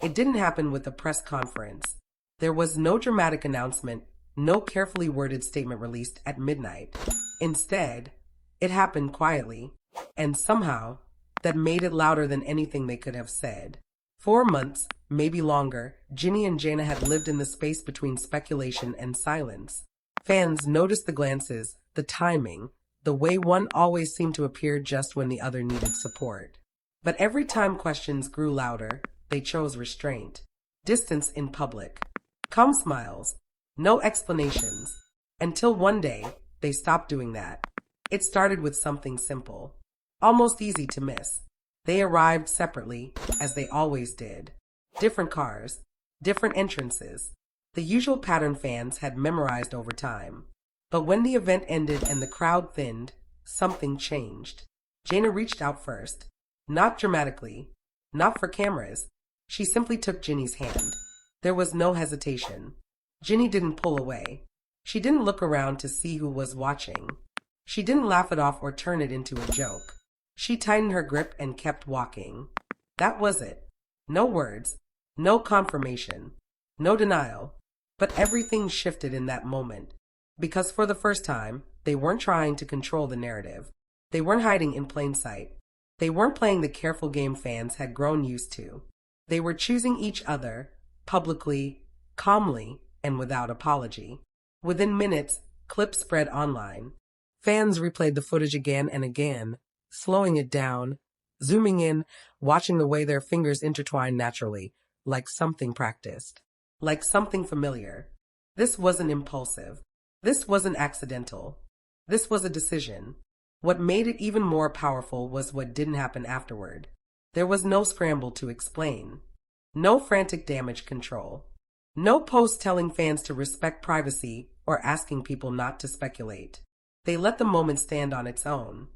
It didn't happen with a press conference. There was no dramatic announcement, no carefully worded statement released at midnight. Instead, it happened quietly, and somehow, that made it louder than anything they could have said. 4 months, maybe longer, Ginny and Jayna had lived in the space between speculation and silence. Fans noticed the glances, the timing, the way one always seemed to appear just when the other needed support. But every time questions grew louder, they chose restraint, distance in public, calm smiles, no explanations, until one day, they stopped doing that. It started with something simple, almost easy to miss. They arrived separately, as they always did. Different cars, different entrances. The usual pattern fans had memorized over time. But when the event ended and the crowd thinned, something changed. Jayna reached out first. Not dramatically, not for cameras. She simply took Ginny's hand. There was no hesitation. Ginny didn't pull away. She didn't look around to see who was watching. She didn't laugh it off or turn it into a joke. She tightened her grip and kept walking. That was it. No words, no confirmation, no denial. But everything shifted in that moment. Because for the first time, they weren't trying to control the narrative. They weren't hiding in plain sight. They weren't playing the careful game fans had grown used to. They were choosing each other, publicly, calmly, and without apology. Within minutes, clips spread online. Fans replayed the footage again and again, slowing it down, zooming in, watching the way their fingers intertwined naturally, like something practiced, like something familiar. This wasn't impulsive. This wasn't accidental. This was a decision. What made it even more powerful was what didn't happen afterward. There was no scramble to explain. No frantic damage control. No post telling fans to respect privacy or asking people not to speculate. They let the moment stand on its own.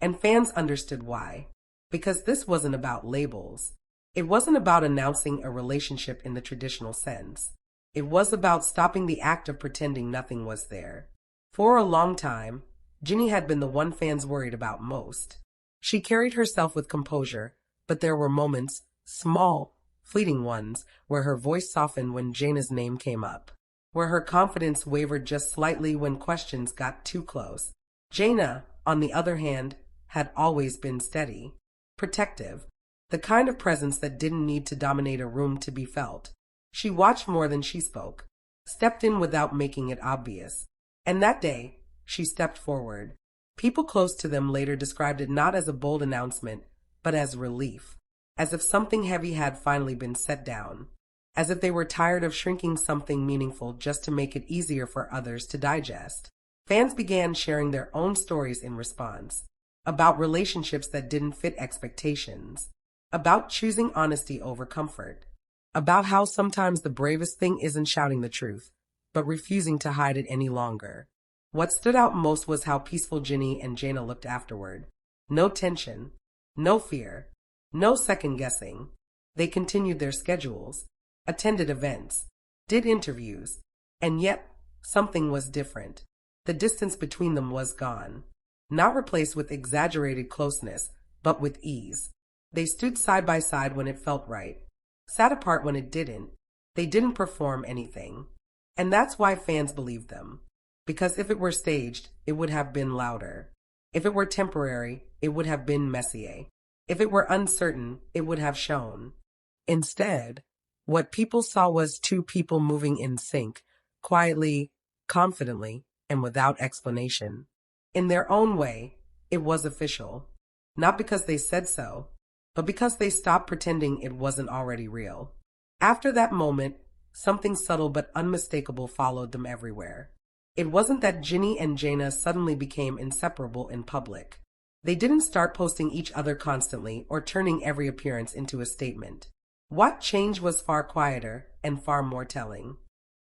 And fans understood why. Because this wasn't about labels. It wasn't about announcing a relationship in the traditional sense. It was about stopping the act of pretending nothing was there. For a long time, Ginny had been the one fans worried about most. She carried herself with composure, but there were moments, small, fleeting ones, where her voice softened when Jayna's name came up, where her confidence wavered just slightly when questions got too close. Jayna, on the other hand, had always been steady, protective, the kind of presence that didn't need to dominate a room to be felt. She watched more than she spoke, stepped in without making it obvious. And that day, she stepped forward. People close to them later described it not as a bold announcement, but as relief, as if something heavy had finally been set down, as if they were tired of shrinking something meaningful just to make it easier for others to digest. Fans began sharing their own stories in response, about relationships that didn't fit expectations, about choosing honesty over comfort, about how sometimes the bravest thing isn't shouting the truth, but refusing to hide it any longer. What stood out most was how peaceful Ginny and Jayna looked afterward. No tension, no fear, no second guessing. They continued their schedules, attended events, did interviews, and yet something was different. The distance between them was gone, not replaced with exaggerated closeness, but with ease. They stood side by side when it felt right, sat apart when it didn't. They didn't perform anything. And that's why fans believed them. Because if it were staged, it would have been louder. If it were temporary, it would have been messier. If it were uncertain, it would have shown. Instead, what people saw was two people moving in sync, quietly, confidently, and without explanation. In their own way, it was official. Not because they said so, but because they stopped pretending it wasn't already real. After that moment, something subtle but unmistakable followed them everywhere. It wasn't that Ginny and Jayna suddenly became inseparable in public. They didn't start posting each other constantly or turning every appearance into a statement. What changed was far quieter and far more telling.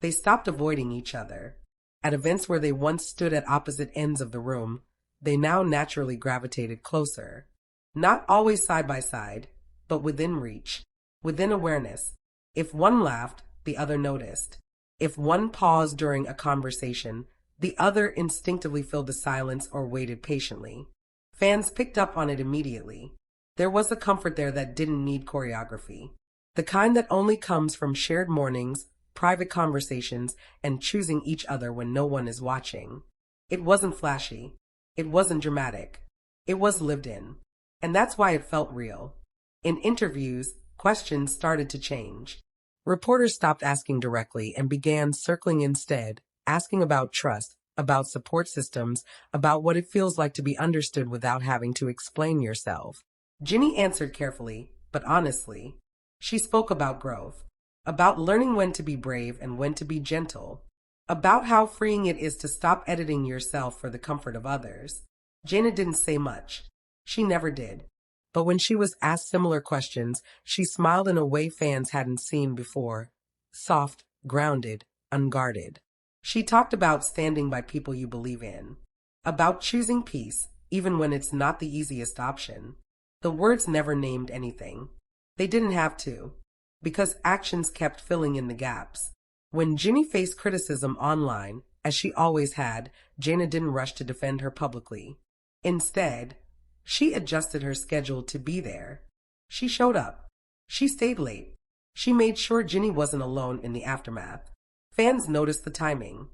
They stopped avoiding each other. At events where they once stood at opposite ends of the room, they now naturally gravitated closer. Not always side by side, but within reach, within awareness. If one laughed, the other noticed. If one paused during a conversation, the other instinctively filled the silence or waited patiently. Fans picked up on it immediately. There was a comfort there that didn't need choreography. The kind that only comes from shared mornings, private conversations, and choosing each other when no one is watching. It wasn't flashy. It wasn't dramatic. It was lived in. And that's why it felt real. In interviews, questions started to change. Reporters stopped asking directly and began circling instead, asking about trust, about support systems, about what it feels like to be understood without having to explain yourself. Ginny answered carefully, but honestly. She spoke about growth, about learning when to be brave and when to be gentle, about how freeing it is to stop editing yourself for the comfort of others. Jayna didn't say much. She never did. But when she was asked similar questions, she smiled in a way fans hadn't seen before. Soft, grounded, unguarded. She talked about standing by people you believe in, about choosing peace, even when it's not the easiest option. The words never named anything. They didn't have to, because actions kept filling in the gaps. When Ginny faced criticism online, as she always had, Jayna didn't rush to defend her publicly. Instead, she adjusted her schedule to be there. She showed up. She stayed late. She made sure Ginny wasn't alone in the aftermath. Fans noticed the timing,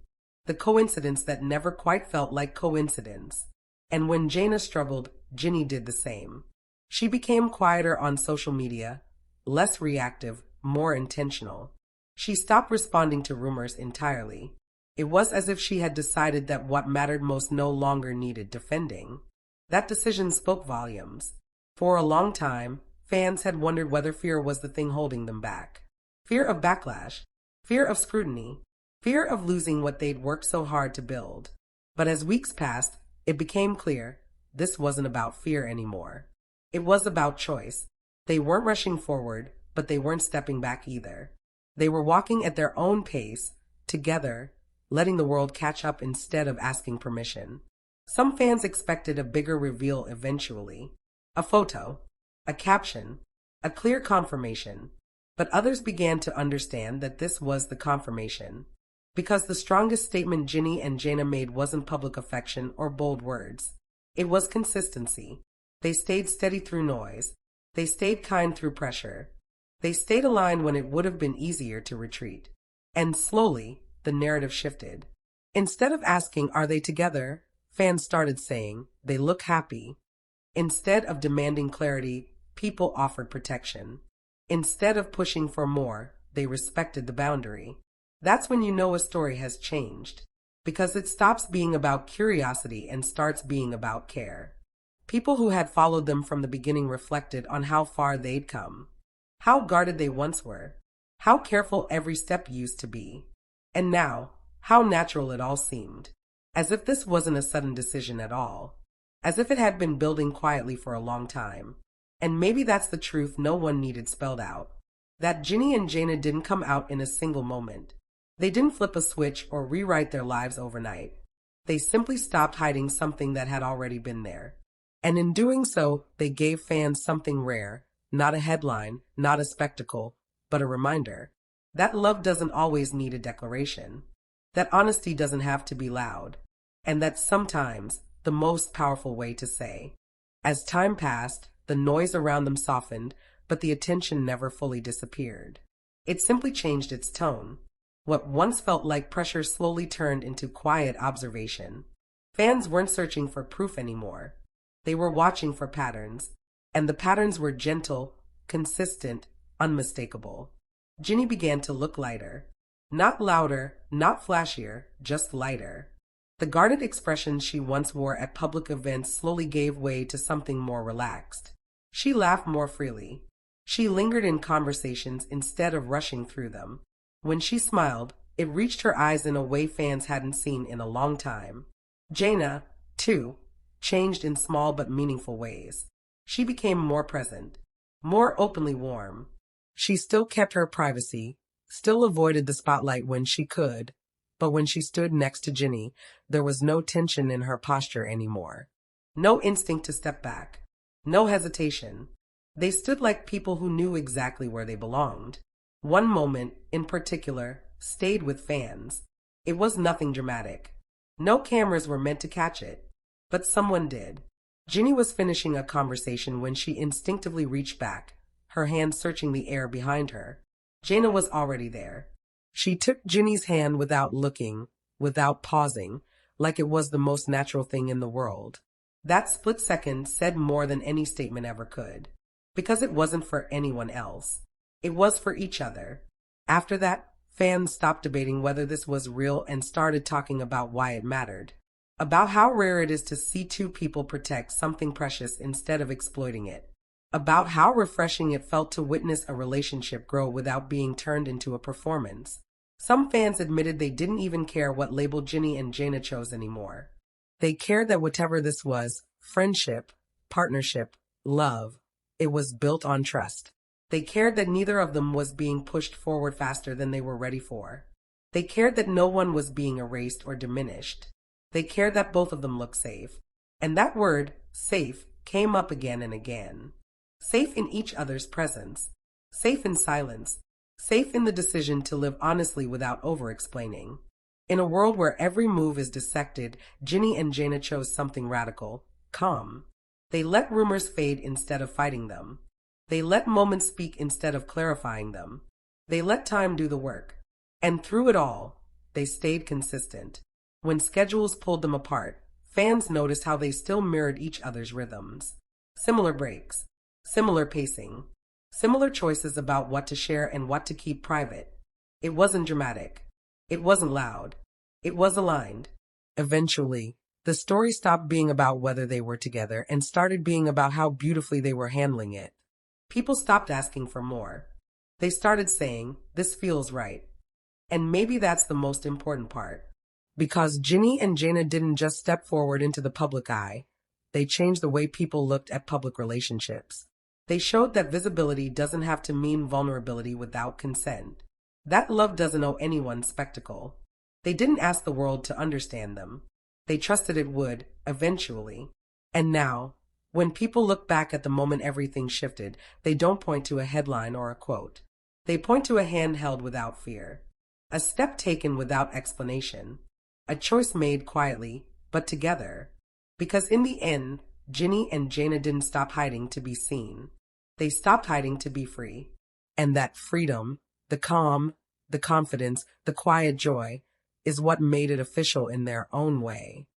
the coincidence that never quite felt like coincidence. And when Jayna struggled, Ginny did the same. She became quieter on social media, less reactive, more intentional. She stopped responding to rumors entirely. It was as if she had decided that what mattered most no longer needed defending. That decision spoke volumes. For a long time, fans had wondered whether fear was the thing holding them back. Fear of backlash, fear of scrutiny, fear of losing what they'd worked so hard to build. But as weeks passed, it became clear this wasn't about fear anymore. It was about choice. They weren't rushing forward, but they weren't stepping back either. They were walking at their own pace, together, letting the world catch up instead of asking permission. Some fans expected a bigger reveal eventually. A photo, a caption, a clear confirmation. But others began to understand that this was the confirmation. Because the strongest statement Ginny and Jayna made wasn't public affection or bold words. It was consistency. They stayed steady through noise. They stayed kind through pressure. They stayed aligned when it would have been easier to retreat. And slowly, the narrative shifted. Instead of asking, are they together? Fans started saying, they look happy. Instead of demanding clarity, people offered protection. Instead of pushing for more, they respected the boundary. That's when you know a story has changed. Because it stops being about curiosity and starts being about care. People who had followed them from the beginning reflected on how far they'd come. How guarded they once were. How careful every step used to be. And now, how natural it all seemed. As if this wasn't a sudden decision at all. As if it had been building quietly for a long time. And maybe that's the truth no one needed spelled out. That Ginny and Jayna didn't come out in a single moment. They didn't flip a switch or rewrite their lives overnight. They simply stopped hiding something that had already been there. And in doing so, they gave fans something rare, not a headline, not a spectacle, but a reminder. That love doesn't always need a declaration. That honesty doesn't have to be loud. And that's sometimes the most powerful way to say. As time passed, the noise around them softened, but the attention never fully disappeared. It simply changed its tone. What once felt like pressure slowly turned into quiet observation. Fans weren't searching for proof anymore. They were watching for patterns. And the patterns were gentle, consistent, unmistakable. Ginny began to look lighter. Not louder, not flashier, just lighter. The guarded expression she once wore at public events slowly gave way to something more relaxed. She laughed more freely. She lingered in conversations instead of rushing through them. When she smiled, it reached her eyes in a way fans hadn't seen in a long time. Jayna, too, changed in small but meaningful ways. She became more present, more openly warm. She still kept her privacy, still avoided the spotlight when she could, but when she stood next to Ginny, there was no tension in her posture anymore. No instinct to step back. No hesitation. They stood like people who knew exactly where they belonged. One moment, in particular, stayed with fans. It was nothing dramatic. No cameras were meant to catch it. But someone did. Ginny was finishing a conversation when she instinctively reached back, her hand searching the air behind her. Jayna was already there. She took Ginny's hand without looking, without pausing, like it was the most natural thing in the world. That split second said more than any statement ever could. Because it wasn't for anyone else. It was for each other. After that, fans stopped debating whether this was real and started talking about why it mattered. About how rare it is to see two people protect something precious instead of exploiting it. About how refreshing it felt to witness a relationship grow without being turned into a performance. Some fans admitted they didn't even care what label Ginny and Jayna chose anymore. They cared that whatever this was, friendship, partnership, love, it was built on trust. They cared that neither of them was being pushed forward faster than they were ready for. They cared that no one was being erased or diminished. They cared that both of them looked safe. And that word, safe, came up again and again. Safe in each other's presence. Safe in silence. Safe in the decision to live honestly without over-explaining. In a world where every move is dissected, Ginny and Jayna chose something radical, calm. They let rumors fade instead of fighting them. They let moments speak instead of clarifying them. They let time do the work. And through it all, they stayed consistent. When schedules pulled them apart, fans noticed how they still mirrored each other's rhythms. Similar breaks, similar pacing, similar choices about what to share and what to keep private. It wasn't dramatic. It wasn't loud. It was aligned. Eventually, the story stopped being about whether they were together and started being about how beautifully they were handling it. People stopped asking for more. They started saying, "This feels right." And maybe that's the most important part. Because Ginny and Jayna didn't just step forward into the public eye, they changed the way people looked at public relationships. They showed that visibility doesn't have to mean vulnerability without consent. That love doesn't owe anyone spectacle. They didn't ask the world to understand them. They trusted it would, eventually. And now, when people look back at the moment everything shifted, they don't point to a headline or a quote. They point to a hand held without fear. A step taken without explanation. A choice made quietly, but together. Because in the end, Ginny and Jayna didn't stop hiding to be seen. They stopped hiding to be free. And that freedom, the calm, the confidence, the quiet joy, is what made it official in their own way.